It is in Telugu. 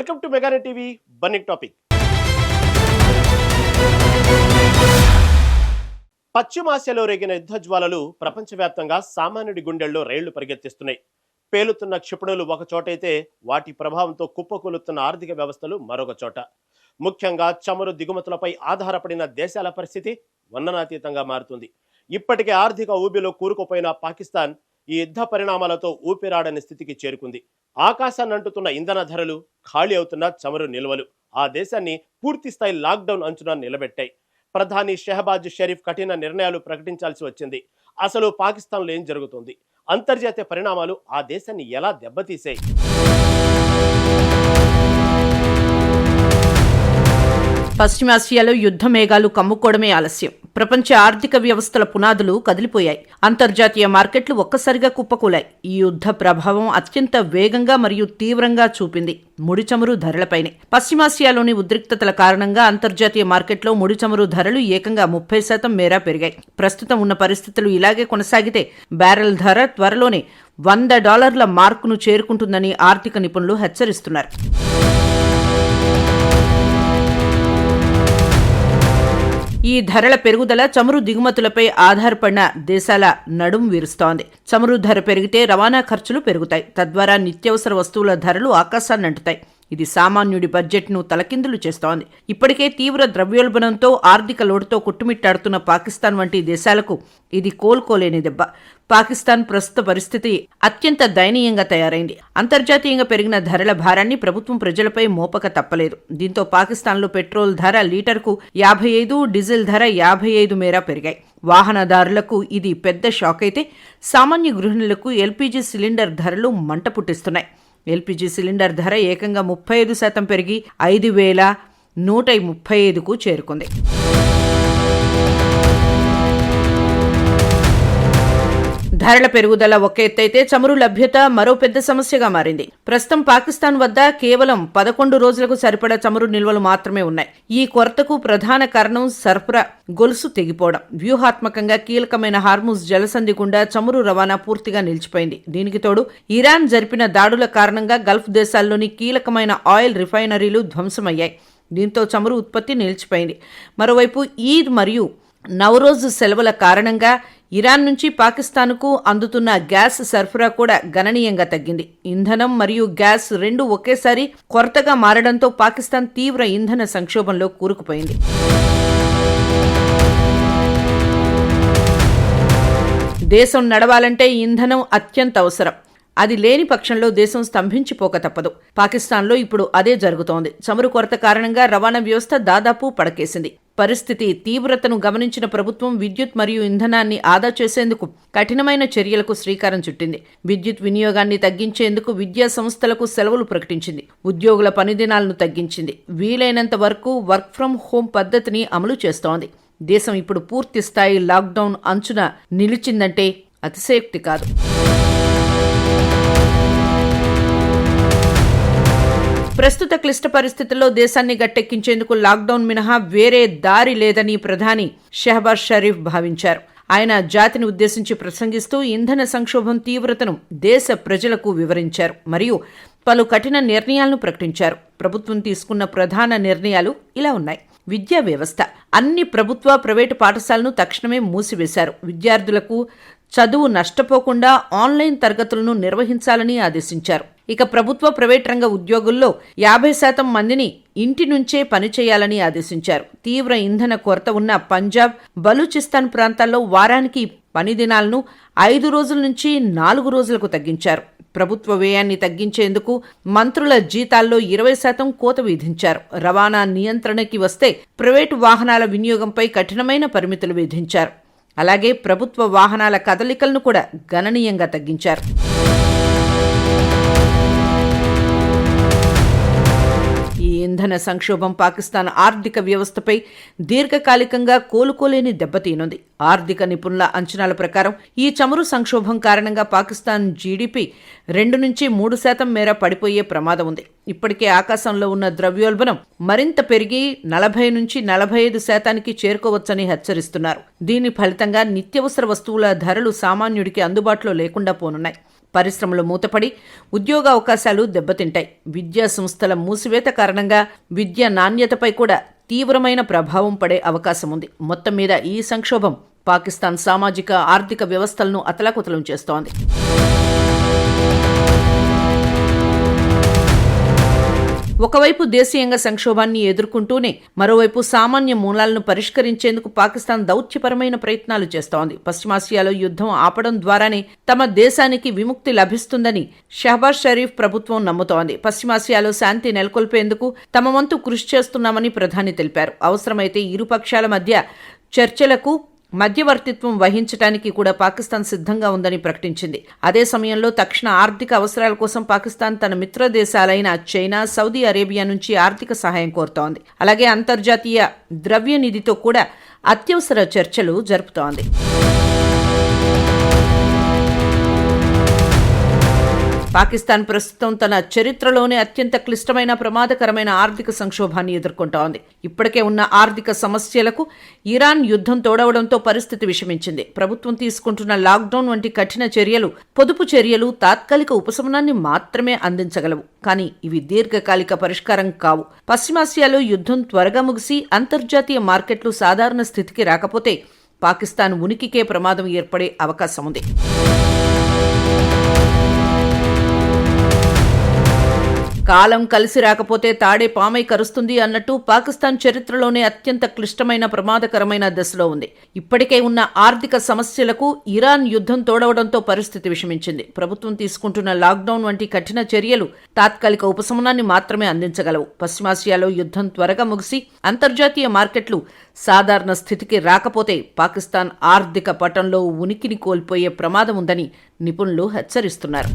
వెల్కమ్ టు మెగానే టీవీ బన్నింగ్ టాపిక్. పశ్చిమాసియాలో రేగిన యుద్ధ జ్వాలలు ప్రపంచవ్యాప్తంగా సామాన్యుడి గుండెల్లో రైళ్లు పరిగెత్తిస్తున్నాయి. పేలుతున్న క్షిపణులు ఒక చోటైతే వాటి ప్రభావంతో కుప్పకూలుతున్న ఆర్థిక వ్యవస్థలు మరొక చోట. ముఖ్యంగా చమురు దిగుమతులపై ఆధారపడిన దేశాల పరిస్థితి వర్ణనాతీతంగా మారుతుంది. ఇప్పటికే ఆర్థిక ఊబిలో కూరుకుపోయిన పాకిస్తాన్ ఈ యుద్ధ పరిణామాలతో ఊపిరాడని స్థితికి చేరుకుంది. ఆకాశాన్ని అంటుతున్న ఇంధన ధరలు, ఖాళీ అవుతున్న చమురు నిల్వలు ఆ దేశాన్ని పూర్తి స్థాయి లాక్డౌన్ అంచున నిలబెట్టాయి. ప్రధాని షెహబాజ్ షరీఫ్ కఠిన నిర్ణయాలు ప్రకటించాల్సి వచ్చింది. అసలు పాకిస్తాన్లో ఏం జరుగుతుంది? అంతర్జాతీయ పరిణామాలు ఆ దేశాన్ని ఎలా దెబ్బతీశాయి? పశ్చిమాసియాలో యుద్ధ మేఘాలు కమ్ముకోవడమే ఆలస్యం. ప్రపంచ ఆర్థిక వ్యవస్థల పునాదులు కదిలిపోయాయి. అంతర్జాతీయ మార్కెట్లు ఒక్కసారిగా కుప్పకూలాయి. ఈ యుద్ధ ప్రభావం అత్యంత వేగంగా మరియు తీవ్రంగా చూపింది ముడి చమురు ధరలపైనే. పశ్చిమాసియాలోని ఉద్రిక్తతల కారణంగా అంతర్జాతీయ మార్కెట్లో ముడి చమురు ధరలు ఏకంగా 30% మేర పెరిగాయి. ప్రస్తుతం ఉన్న పరిస్థితులు ఇలాగే కొనసాగితే బ్యారెల్ ధర త్వరలోనే $100 మార్కును చేరుకుంటుందని ఆర్థిక నిపుణులు హెచ్చరిస్తున్నారు. ఈ ధరల పెరుగుదల చమురు దిగుమతులపై ఆధారపడిన దేశాల నడుం వీరుస్తోంది. చమురు ధర పెరిగితే రవాణా ఖర్చులు పెరుగుతాయి. తద్వారా నిత్యావసర వస్తువుల ధరలు ఆకాశాన్నంటుతాయి. ఇది సామాన్యుడి బడ్జెట్ను తలకిందులు చేస్తోంది. ఇప్పటికే తీవ్ర ద్రవ్యోల్బణంతో ఆర్థిక లోటుతో కొట్టుమిట్టాడుతున్న పాకిస్తాన్ వంటి దేశాలకు ఇది కోలుకోలేని దెబ్బ. పాకిస్తాన్ ప్రస్తుత పరిస్థితి అత్యంత దయనీయంగా తయారైంది. అంతర్జాతీయంగా పెరిగిన ధరల భారాన్ని ప్రభుత్వం ప్రజలపై మోపక తప్పలేదు. దీంతో పాకిస్తాన్లో పెట్రోల్ ధర లీటర్కు 55, డీజిల్ ధర 55 మేర పెరిగాయి. వాహనదారులకు ఇది పెద్ద షాక్ అయితే, సామాన్య గృహిణులకు ఎల్పీజీ సిలిండర్ ధరలు మంట పుట్టిస్తున్నాయి. ఎల్పీజీ సిలిండర్ ధర ఏకంగా 35% పెరిగి 5,135కు చేరుకుంది. ధరల పెరుగుదల ఒక ఎత్తైతే చమురు లభ్యత మరో పెద్ద సమస్యగా మారింది. ప్రస్తుతం పాకిస్తాన్ వద్ద కేవలం 11 రోజులకు సరిపడా చమురు నిల్వలు మాత్రమే ఉన్నాయి. ఈ కొరతకు ప్రధాన కారణం సరఫరా గొలుసు తెగిపోవడం. వ్యూహాత్మకంగా కీలకమైన హార్ముజ్ జలసంధి గుండా చమురు రవాణా పూర్తిగా నిలిచిపోయింది. దీనికి తోడు ఇరాన్ జరిపిన దాడుల కారణంగా గల్ఫ్ దేశాల్లోని కీలకమైన ఆయిల్ రిఫైనరీలు ధ్వంసమయ్యాయి. దీంతో చమురు ఉత్పత్తి నిలిచిపోయింది. మరోవైపు ఈద్ మరియు నవరోజ్ సెలవుల కారణంగా ఇరాన్ నుంచి పాకిస్తాన్కు అందుతున్న గ్యాస్ సరఫరా కూడా గణనీయంగా తగ్గింది. ఇంధనం మరియు గ్యాస్ రెండూ ఒకేసారి కొరతగా మారడంతో పాకిస్తాన్ తీవ్ర ఇంధన సంక్షోభంలో కూరుకుపోయింది. దేశం నడవాలంటే ఇంధనం అత్యంత అవసరం. అది లేని పక్షంలో దేశం స్తంభించిపోక తప్పదు. పాకిస్తాన్లో ఇప్పుడు అదే జరుగుతోంది. చమురు కొరత కారణంగా రవాణా వ్యవస్థ దాదాపు పడకేసింది. పరిస్థితి తీవ్రతను గమనించిన ప్రభుత్వం విద్యుత్ మరియు ఇంధనాన్ని ఆదా చేసేందుకు కఠినమైన చర్యలకు శ్రీకారం చుట్టింది. విద్యుత్ వినియోగాన్ని తగ్గించేందుకు విద్యా సంస్థలకు సెలవులు ప్రకటించింది. ఉద్యోగుల పనిదినాలను తగ్గించింది. వీలైనంత వరకు వర్క్ ఫ్రం హోం పద్ధతిని అమలు చేస్తోంది. దేశం ఇప్పుడు పూర్తి స్థాయి లాక్డౌన్ అంచున నిలిచిందంటే అతిశయోక్తి కాదు. ప్రస్తుత క్లిష్ట పరిస్థితుల్లో దేశాన్ని గట్టెక్కించేందుకు లాక్డౌన్ మినహా వేరే దారి లేదని ప్రధాని షెహబాజ్ షరీఫ్ భావించారు. ఆయన జాతిని ఉద్దేశించి ప్రసంగిస్తూ ఇంధన సంక్షోభం తీవ్రతను దేశ ప్రజలకు వివరించారు మరియు పలు కఠిన నిర్ణయాలను ప్రకటించారు. ప్రభుత్వం తీసుకున్న ప్రధాన నిర్ణయాలు ఇలా ఉన్నాయి. విద్యా వ్యవస్థ. అన్ని ప్రభుత్వ, ప్రైవేటు పాఠశాలను తక్షణమే మూసివేశారు. విద్యార్థులకు చదువు నష్టపోకుండా ఆన్లైన్ తరగతులను నిర్వహించాలని ఆదేశించారు. ఇక ప్రభుత్వ, ప్రైవేట్ రంగ ఉద్యోగుల్లో 50% మందిని ఇంటి నుంచే పనిచేయాలని ఆదేశించారు. తీవ్ర ఇంధన కొరత ఉన్న పంజాబ్, బలూచిస్తాన్ ప్రాంతాల్లో వారానికి పని దినాలను 5 రోజుల నుంచి 4 రోజులకు తగ్గించారు. ప్రభుత్వ వ్యయాన్ని తగ్గించేందుకు మంత్రుల జీతాల్లో 20% కోత విధించారు. రవాణా నియంత్రణకి వస్తే ప్రైవేటు వాహనాల వినియోగంపై కఠినమైన పరిమితులు విధించారు. అలాగే ప్రభుత్వ వాహనాల కదలికలను కూడా గణనీయంగా తగ్గించారు. ఈ ఇంధన సంక్షోభం పాకిస్తాన్ ఆర్థిక వ్యవస్థపై దీర్ఘకాలికంగా కోలుకోలేని దెబ్బతీనుంది. ఆర్థిక నిపుణుల అంచనాల ప్రకారం ఈ చమురు సంక్షోభం కారణంగా పాకిస్తాన్ జీడీపీ 2 నుంచి 3% మేర పడిపోయే ప్రమాదం ఉంది. ఇప్పటికే ఆకాశంలో ఉన్న ద్రవ్యోల్బణం మరింత పెరిగి 40 నుంచి 45% చేరుకోవచ్చని హెచ్చరిస్తున్నారు. దీని ఫలితంగా నిత్యావసర వస్తువుల ధరలు సామాన్యుడికి అందుబాటులో లేకుండా పోనున్నాయి. పరిశ్రమలు మూతపడి ఉద్యోగ అవకాశాలు దెబ్బతింటాయి. విద్యా సంస్థల మూసివేత కారణంగా విద్య నాణ్యతపై కూడా తీవ్రమైన ప్రభావం పడే అవకాశం ఉంది. మొత్తం మీద ఈ సంక్షోభం పాకిస్తాన్ సామాజిక ఆర్థిక వ్యవస్థలను అతలాకుతలం చేస్తోంది. ఒకవైపు దేశీయంగా సంక్షోభాన్ని ఎదుర్కొంటూనే మరోవైపు సామాన్య మూలాలను పరిష్కరించేందుకు పాకిస్తాన్ దౌత్యపరమైన ప్రయత్నాలు చేస్తోంది. పశ్చిమాసియాలో యుద్ధం ఆపడం ద్వారానే తమ దేశానికి విముక్తి లభిస్తుందని షహబాజ్ షరీఫ్ ప్రభుత్వం నమ్ముతోంది. పశ్చిమాసియాలో శాంతి నెలకొల్పేందుకు తమ వంతు కృషి చేస్తున్నామని ప్రధాని తెలిపారు. అవసరమైతే ఇరు పక్షాల మధ్య చర్చలకు మధ్యవర్తిత్వం వహించడానికి కూడా పాకిస్తాన్ సిద్ధంగా ఉందని ప్రకటించింది. అదే సమయంలో తక్షణ ఆర్థిక అవసరాల కోసం పాకిస్తాన్ తన మిత్ర దేశాలైన చైనా, సౌదీ అరేబియా నుంచి ఆర్థిక సహాయం కోరుతోంది. అలాగే అంతర్జాతీయ ద్రవ్య నిధితో కూడా అత్యవసర చర్చలు జరుపుతోంది. పాకిస్తాన్ ప్రస్తుతం తన చరిత్రలోనే అత్యంత క్లిష్టమైన ప్రమాదకరమైన ఆర్థిక సంక్షోభాన్ని ఎదుర్కొంటోంది. ఇప్పటికే ఉన్న ఆర్థిక సమస్యలకు ఇరాన్ యుద్ధం తోడవడంతో పరిస్థితి విషమించింది. ప్రభుత్వం తీసుకుంటున్న లాక్డౌన్ వంటి కఠిన చర్యలు, పొదుపు చర్యలు తాత్కాలిక ఉపశమనాన్ని మాత్రమే అందించగలవు. కానీ ఇవి దీర్ఘకాలిక పరిష్కారం కావు. పశ్చిమాసియాలో యుద్ధం త్వరగా ముగిసి అంతర్జాతీయ మార్కెట్లు సాధారణ స్థితికి రాకపోతే పాకిస్తాన్ ఉనికికే ప్రమాదం ఏర్పడే అవకాశం ఉంది. కాలం కలిసి రాకపోతే తాడే పామై కరుస్తుంది అన్నట్టు పాకిస్తాన్ చరిత్రలోనే అత్యంత క్లిష్టమైన ప్రమాదకరమైన దశలో ఉంది. ఇప్పటికే ఉన్న ఆర్థిక సమస్యలకు ఇరాన్ యుద్ధం తోడవడంతో పరిస్థితి విషమించింది. ప్రభుత్వం తీసుకుంటున్న లాక్డౌన్ వంటి కఠిన చర్యలు తాత్కాలిక ఉపశమనాన్ని మాత్రమే అందించగలవు. పశ్చిమాసియాలో యుద్ధం త్వరగా ముగిసి అంతర్జాతీయ మార్కెట్లు సాధారణ స్థితికి రాకపోతే పాకిస్తాన్ ఆర్థిక పటంలో ఉనికిని కోల్పోయే ప్రమాదం ఉందని నిపుణులు హెచ్చరిస్తున్నారు.